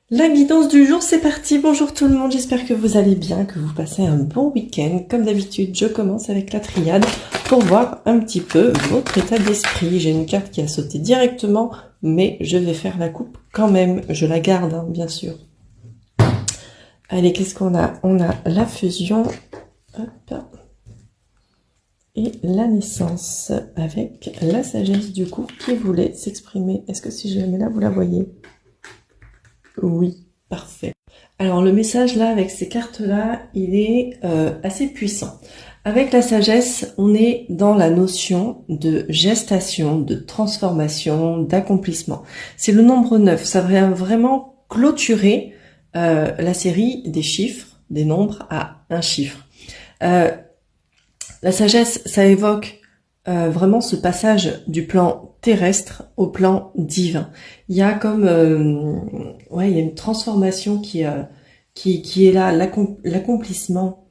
La guidance du jour, c'est parti. Bonjour tout le monde, j'espère que vous allez bien, que vous passez un bon week-end. Comme d'habitude, je commence avec la triade pour voir un petit peu votre état d'esprit. J'ai une carte qui a sauté directement, mais je vais faire la coupe quand même. Je la garde, hein, bien sûr. Allez, qu'est-ce qu'on a? On a la fusion hop, et la naissance avec la sagesse du coup qui voulait s'exprimer. Est-ce que si je la mets là, vous la voyez? Oui, parfait. Alors le message là, avec ces cartes-là, il est assez puissant. Avec la sagesse, on est dans la notion de gestation, de transformation, d'accomplissement. C'est le nombre 9, ça vient vraiment clôturer la série des chiffres, des nombres à un chiffre. La sagesse, ça évoque vraiment ce passage du plan terrestre au plan divin. Il y a comme il y a une transformation qui est là, l'accomplissement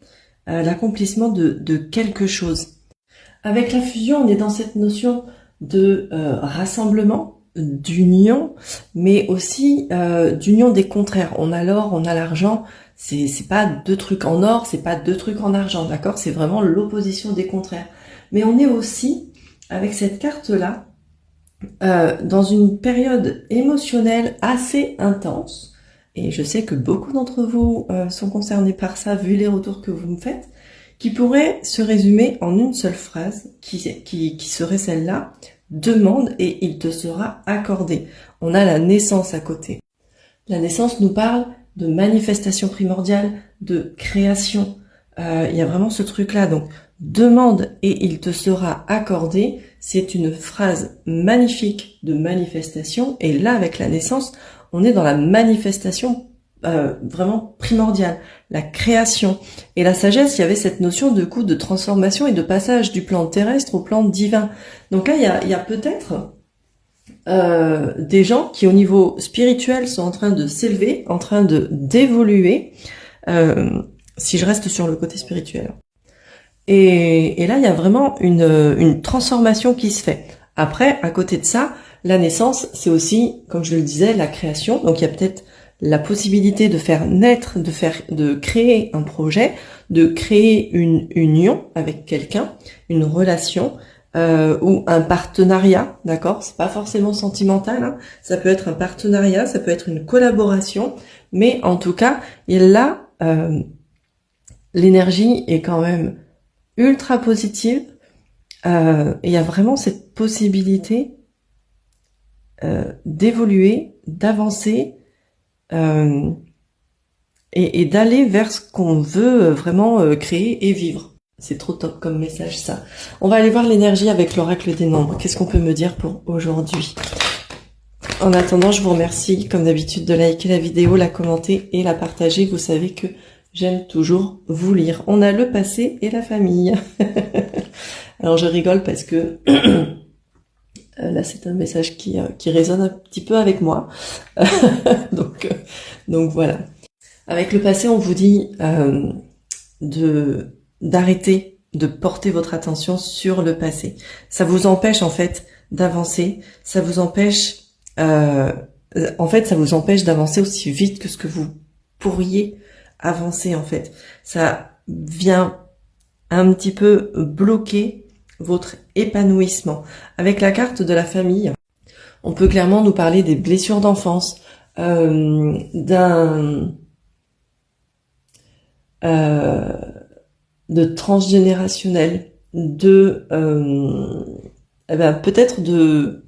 de quelque chose. Avec la fusion, on est dans cette notion de rassemblement, d'union, mais aussi d'union des contraires. On a l'or, on a l'argent. C'est pas deux trucs en or, c'est pas deux trucs en argent, d'accord? C'est vraiment l'opposition des contraires. Mais on est aussi, avec cette carte-là, dans une période émotionnelle assez intense. Et je sais que beaucoup d'entre vous sont concernés par ça, vu les retours que vous me faites, qui pourrait se résumer en une seule phrase, qui serait celle-là: demande et il te sera accordé. On a la naissance à côté. La naissance nous parle de manifestation primordiale, de création. Il y a vraiment ce truc-là. Donc, demande et il te sera accordé. C'est une phrase magnifique de manifestation. Et là, avec la naissance, on est dans la manifestation vraiment primordiale, la création. Et la sagesse, il y avait cette notion de coup de transformation et de passage du plan terrestre au plan divin. Donc là, il y a peut-être des gens qui au niveau spirituel sont en train de s'élever, en train d'évoluer, si je reste sur le côté spirituel. Et là, il y a vraiment une transformation qui se fait. Après, à côté de ça, la naissance, c'est aussi, comme je le disais, la création. Donc, il y a peut-être la possibilité de faire naître, de créer un projet, de créer une union avec quelqu'un, une relation, ou un partenariat, d'accord? C'est pas forcément sentimental, hein. Ça peut être un partenariat, ça peut être une collaboration, mais en tout cas, là, l'énergie est quand même ultra positive. Il y a vraiment cette possibilité d'évoluer, d'avancer et d'aller vers ce qu'on veut vraiment créer et vivre. C'est trop top comme message, ça. On va aller voir l'énergie avec l'oracle des nombres. Qu'est-ce qu'on peut me dire pour aujourd'hui? En attendant, je vous remercie, comme d'habitude, de liker la vidéo, la commenter et la partager. Vous savez que j'aime toujours vous lire. On a le passé et la famille. Alors, je rigole parce que là, c'est un message qui résonne un petit peu avec moi. donc voilà. Avec le passé, on vous dit d'arrêter de porter votre attention sur le passé. Ça vous empêche en fait d'avancer, ça vous empêche ça vous empêche d'avancer aussi vite que ce que vous pourriez avancer en fait. Ça vient un petit peu bloquer votre épanouissement. Avec la carte de la famille, on peut clairement nous parler des blessures d'enfance, de transgénérationnel, peut-être de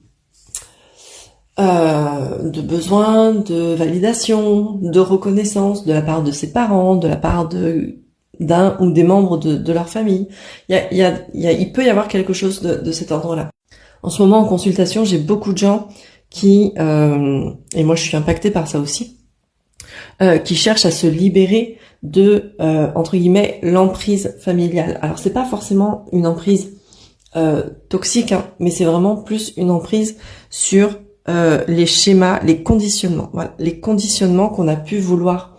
besoin de validation, de reconnaissance de la part de ses parents, de la part d'un ou des membres de leur famille. Il peut y avoir quelque chose de cet ordre-là. En ce moment, en consultation, j'ai beaucoup de gens qui, et moi je suis impactée par ça aussi, qui cherchent à se libérer de entre guillemets l'emprise familiale. Alors c'est pas forcément une emprise toxique, hein, mais c'est vraiment plus une emprise sur les schémas, les conditionnements. Voilà, les conditionnements qu'on a pu vouloir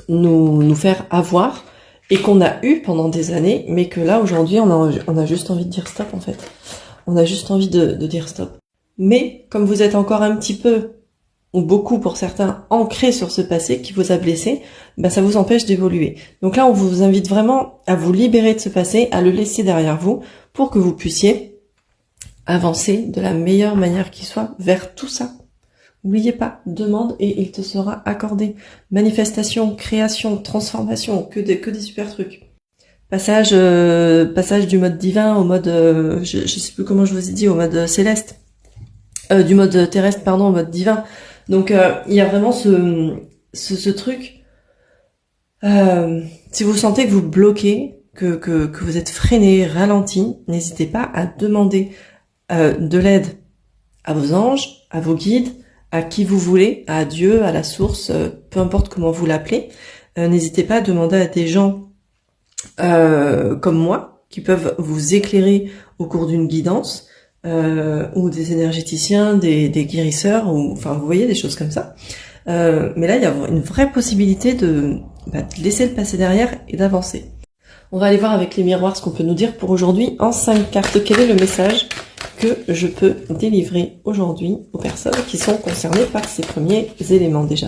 nous faire avoir et qu'on a eu pendant des années, mais que là aujourd'hui on a juste envie de dire stop en fait. On a juste envie de dire stop. Mais comme vous êtes encore un petit peu ou beaucoup pour certains, ancrés sur ce passé qui vous a blessé, ben ça vous empêche d'évoluer. Donc là, on vous invite vraiment à vous libérer de ce passé, à le laisser derrière vous, pour que vous puissiez avancer de la meilleure manière qui soit vers tout ça. N'oubliez pas, demande et il te sera accordé. Manifestation, création, transformation, que des super trucs. Passage du mode divin au mode, je sais plus comment je vous ai dit, au mode céleste. Du mode terrestre, pardon, au mode divin. Donc il y a vraiment ce truc. Si vous sentez que vous bloquez, que vous êtes freiné, ralenti, n'hésitez pas à demander de l'aide à vos anges, à vos guides, à qui vous voulez, à Dieu, à la source, peu importe comment vous l'appelez. N'hésitez pas à demander à des gens comme moi, qui peuvent vous éclairer au cours d'une guidance, ou des énergéticiens, des guérisseurs, ou enfin vous voyez des choses comme ça. Mais là il y a une vraie possibilité de laisser le passé derrière et d'avancer. On va aller voir avec les miroirs ce qu'on peut nous dire pour aujourd'hui en 5 cartes. Quel est le message que je peux délivrer aujourd'hui aux personnes qui sont concernées par ces premiers éléments déjà?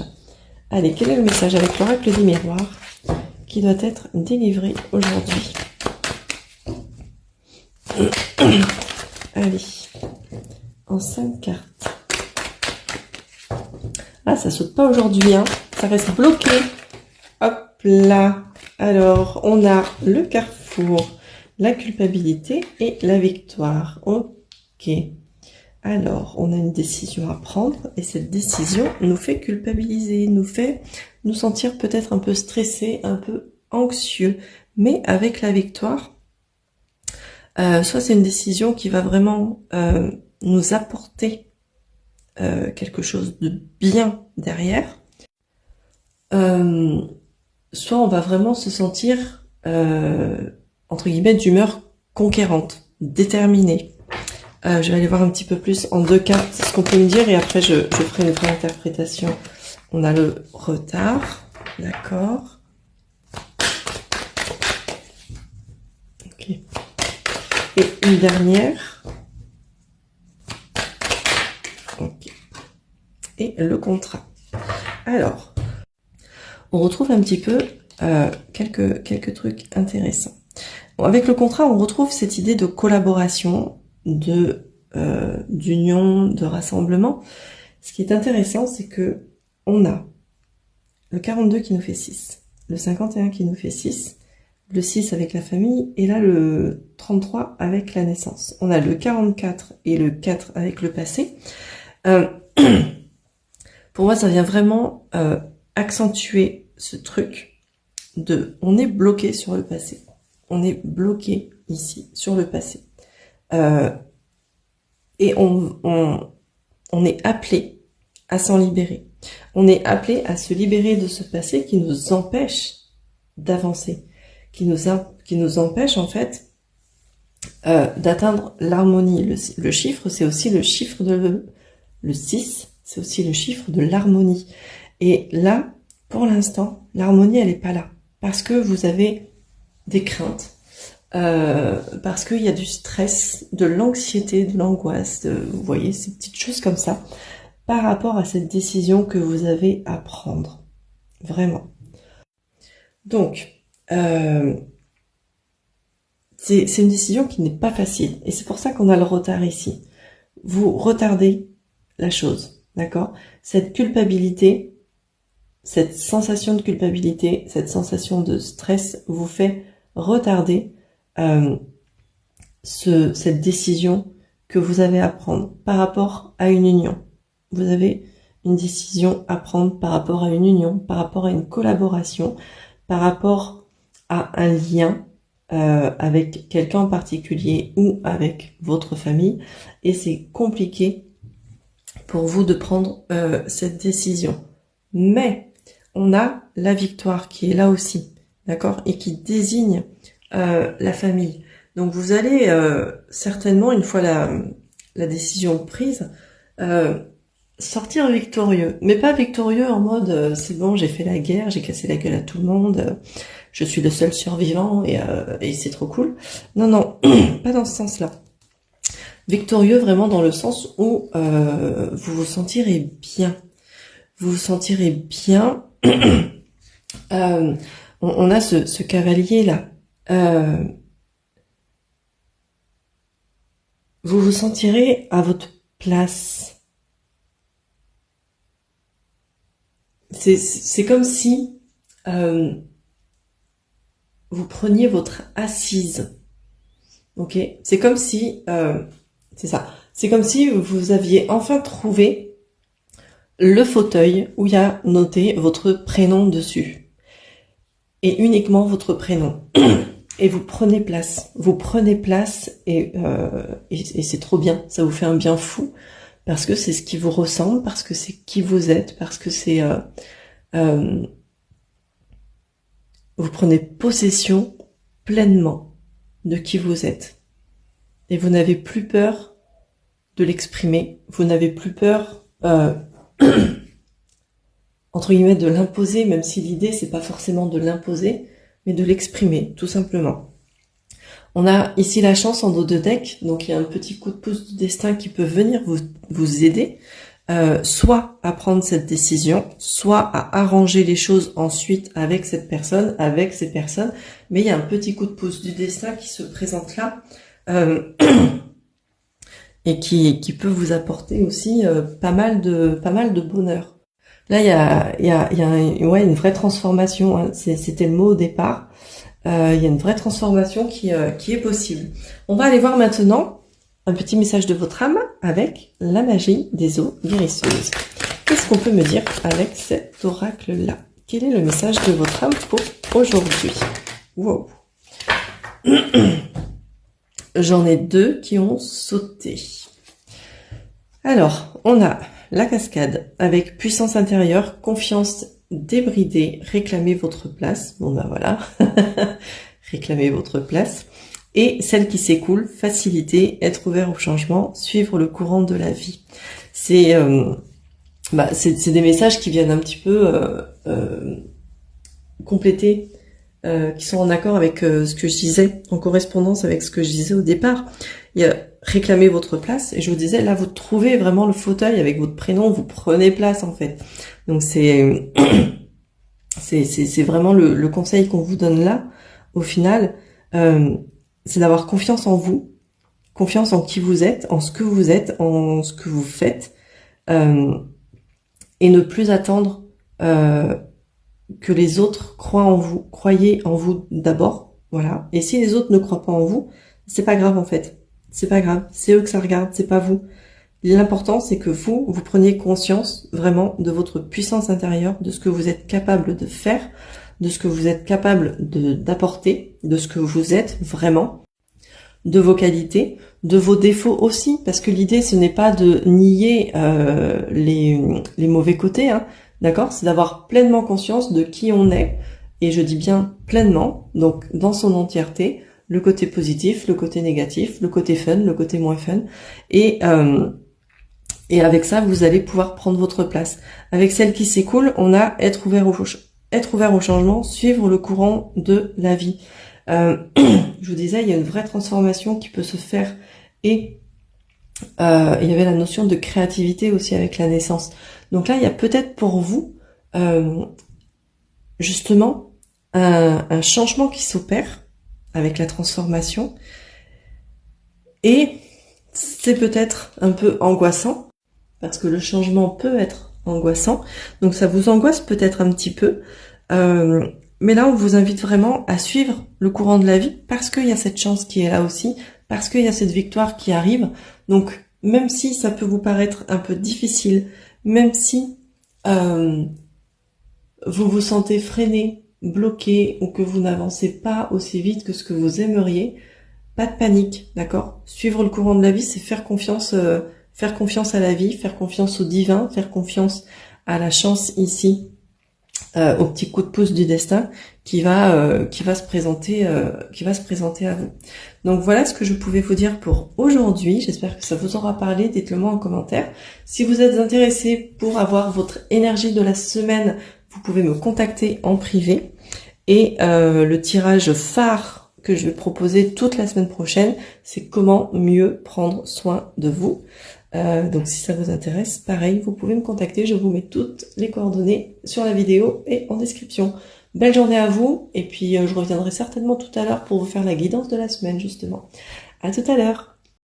Allez, quel est le message avec l'oracle des miroirs qui doit être délivré aujourd'hui? Allez, en 5 cartes. Ah, ça saute pas aujourd'hui, hein. Ça reste bloqué. Hop là. Alors, on a le carrefour, la culpabilité et la victoire. Ok. Alors, on a une décision à prendre et cette décision nous fait culpabiliser, nous fait nous sentir peut-être un peu stressés, un peu anxieux. Mais avec la victoire, soit c'est une décision qui va vraiment nous apporter quelque chose de bien derrière, soit on va vraiment se sentir entre guillemets d'humeur conquérante, déterminée. Je vais aller voir un petit peu plus en 2 cartes ce qu'on peut me dire et après je ferai une vraie interprétation. On a le retard, d'accord. Ok. Et une dernière. Ok. Et le contrat. Alors, on retrouve un petit peu quelques trucs intéressants. Bon, avec le contrat, on retrouve cette idée de collaboration, d'union, de rassemblement. Ce qui est intéressant, c'est que on a le 42 qui nous fait 6, le 51 qui nous fait 6, le 6 avec la famille, et là le 33 avec la naissance. On a le 44 et le 4 avec le passé. Pour moi, ça vient vraiment accentuer ce truc de... On est bloqué sur le passé. On est bloqué ici, sur le passé. Et on est appelé à s'en libérer. On est appelé à se libérer de ce passé qui nous empêche d'avancer, qui nous empêche en fait d'atteindre l'harmonie. Le chiffre, c'est aussi le chiffre de le 6, c'est aussi le chiffre de l'harmonie. Et là, pour l'instant, l'harmonie, elle n'est pas là. Parce que vous avez des craintes, parce qu'il y a du stress, de l'anxiété, de l'angoisse, vous voyez, ces petites choses comme ça, par rapport à cette décision que vous avez à prendre. Vraiment. Donc, c'est une décision qui n'est pas facile. Et c'est pour ça qu'on a le retard ici. Vous retardez la chose, d'accord? Cette culpabilité, cette sensation de culpabilité, cette sensation de stress vous fait retarder cette décision que vous avez à prendre par rapport à une union. Vous avez une décision à prendre par rapport à une union, par rapport à une collaboration, par rapport à un lien avec quelqu'un en particulier ou avec votre famille. Et c'est compliqué pour vous de prendre cette décision. Mais on a la victoire qui est là aussi, d'accord, et qui désigne la famille. Donc vous allez certainement, une fois la décision prise, sortir victorieux. Mais pas victorieux en mode c'est bon, j'ai fait la guerre, j'ai cassé la gueule à tout le monde, je suis le seul survivant et c'est trop cool. Non, non, pas dans ce sens-là. Victorieux vraiment dans le sens où vous vous sentirez bien. vous vous sentirez bien. On a ce cavalier là. Vous vous sentirez à votre place. C'est comme si vous preniez votre assise. Ok, c'est comme si, c'est ça. C'est comme si vous aviez enfin trouvé le fauteuil où il y a noté votre prénom dessus. Et uniquement votre prénom. Et vous prenez place. Vous prenez place et c'est trop bien. Ça vous fait un bien fou. Parce que c'est ce qui vous ressemble, parce que c'est qui vous êtes, parce que c'est... vous prenez possession pleinement de qui vous êtes. Et vous n'avez plus peur de l'exprimer. Vous n'avez plus peur... entre guillemets, de l'imposer, même si l'idée, c'est pas forcément de l'imposer, mais de l'exprimer, tout simplement. On a ici la chance en dos de deck, donc il y a un petit coup de pouce du destin qui peut venir vous aider, soit à prendre cette décision, soit à arranger les choses ensuite avec cette personne, avec ces personnes, mais il y a un petit coup de pouce du destin qui se présente là, et qui peut vous apporter aussi pas mal de bonheur. Là, il y a une vraie transformation. Hein. C'était le mot au départ. Il y a une vraie transformation qui est possible. On va aller voir maintenant un petit message de votre âme avec la magie des eaux guérisseuses. Qu'est-ce qu'on peut me dire avec cet oracle-là? Quel est le message de votre âme pour aujourd'hui? Wow. J'en ai deux qui ont sauté. Alors, on a la cascade avec puissance intérieure, confiance débridée, réclamez votre place. Bon ben voilà, réclamez votre place. Et celle qui s'écoule, faciliter, être ouvert au changement, suivre le courant de la vie. C'est des messages qui viennent un petit peu compléter, qui sont en accord avec ce que je disais, en correspondance avec ce que je disais au départ. Il y a réclamer votre place, et je vous disais, là, vous trouvez vraiment le fauteuil avec votre prénom, vous prenez place, en fait. Donc, c'est vraiment le conseil qu'on vous donne là, au final, c'est d'avoir confiance en vous, confiance en qui vous êtes, en ce que vous êtes, en ce que vous faites, et ne plus attendre que les autres croient en vous. Croyez en vous d'abord, voilà. Et si les autres ne croient pas en vous, c'est pas grave, en fait. C'est pas grave, c'est eux que ça regarde, c'est pas vous. L'important, c'est que vous preniez conscience vraiment de votre puissance intérieure, de ce que vous êtes capable de faire, de ce que vous êtes capable d'apporter, de ce que vous êtes vraiment, de vos qualités, de vos défauts aussi, parce que l'idée, ce n'est pas de nier les mauvais côtés, hein, d'accord? C'est d'avoir pleinement conscience de qui on est, et je dis bien pleinement, donc dans son entièreté, le côté positif, le côté négatif, le côté fun, le côté moins fun, et avec ça, vous allez pouvoir prendre votre place. Avec celle qui s'écoule, on a être ouvert au changement, suivre le courant de la vie. Je vous disais, il y a une vraie transformation qui peut se faire, et il y avait la notion de créativité aussi avec la naissance. Donc là, il y a peut-être pour vous, justement, un changement qui s'opère avec la transformation, et c'est peut-être un peu angoissant, parce que le changement peut être angoissant, donc ça vous angoisse peut-être un petit peu, mais là on vous invite vraiment à suivre le courant de la vie, parce qu'il y a cette chance qui est là aussi, parce qu'il y a cette victoire qui arrive. Donc même si ça peut vous paraître un peu difficile, même si vous vous sentez freiné, bloqué, ou que vous n'avancez pas aussi vite que ce que vous aimeriez, pas de panique, d'accord? Suivre le courant de la vie, c'est faire confiance à la vie, faire confiance au divin, faire confiance à la chance ici, au petit coup de pouce du destin qui va se présenter à vous. Donc voilà ce que je pouvais vous dire pour aujourd'hui. J'espère que ça vous aura parlé. Dites-le moi en commentaire. Si vous êtes intéressé pour avoir votre énergie de la semaine, vous pouvez me contacter en privé. Et le tirage phare que je vais proposer toute la semaine prochaine, c'est comment mieux prendre soin de vous. Donc si ça vous intéresse, pareil, vous pouvez me contacter, je vous mets toutes les coordonnées sur la vidéo et en description. Belle journée à vous, et puis je reviendrai certainement tout à l'heure pour vous faire la guidance de la semaine, justement. À tout à l'heure.